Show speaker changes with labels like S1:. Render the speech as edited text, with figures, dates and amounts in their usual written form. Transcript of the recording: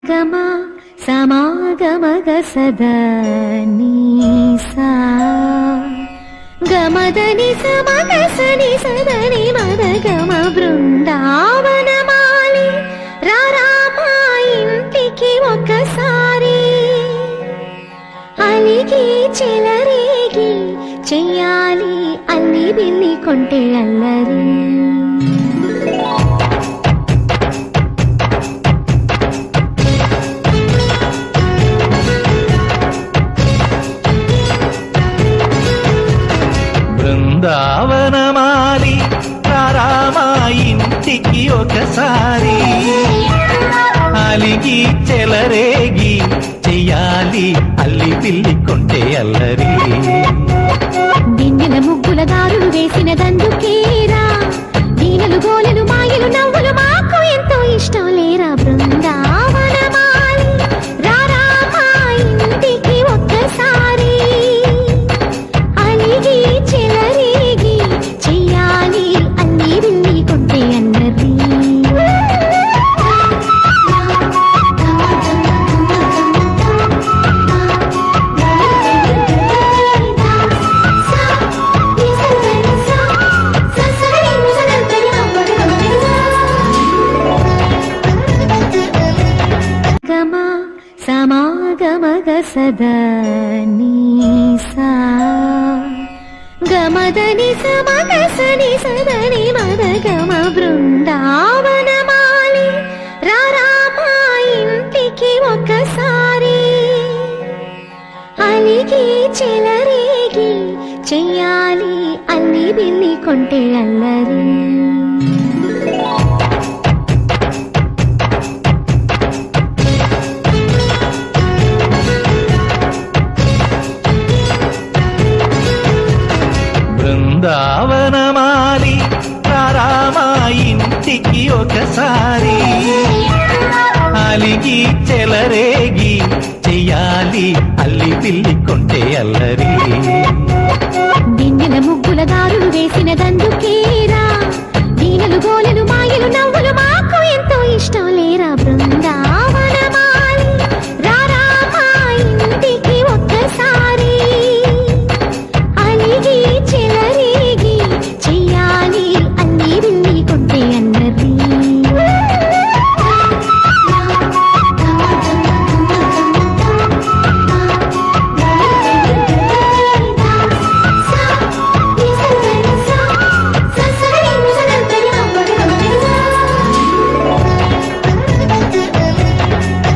S1: గమ సమాగమగ సదా నీసా గమదని సమగ సని సదని మద గమ బృందావనమాలి రారామా ఇంటికి ఒకసారి అలిగి చెలరేగి చెయ్యాలి అల్లి బిల్లి కొంటే అల్లరి
S2: బృందావనమాలి రారామా ఇంటికి ఒకసారి అలిగి చెలరేగి చెయ్యాలి అల్లి పిల్లి కొంటే అల్లరి
S1: దిన్నెల ముగ్గుల దారులు వేసిన దందుకేరా దీనలు గోలెలు మాయలు నవ్వులు మాకు ఎంతో ఇష్టం లేరా బృందావనమాలి రారామా ఇంటికి ఒక్కసారి అలిగి చెలరేగి చెయ్యాలి అల్లి బిల్లి కొంటే అన్నది సమాగమగ సదా నీసా గమదని సమగ సని సదని మద గమ బృందావనమాలి రారామా ఇంటికి ఒకసారి అలిగి చెలరేగి చెయ్యాలి అల్లి బిల్లి కొంటే అల్లరి
S2: బృందావనమాలి రారామా ఇంటికి ఒకసారి అలిగి చెలరేగి చెయ్యాలి అల్లి పిల్లి కొంటే అల్లరి
S1: దిన్నెల ముగ్గుల దారులు వేసిన దందుకేరా దీనలు గోలెలు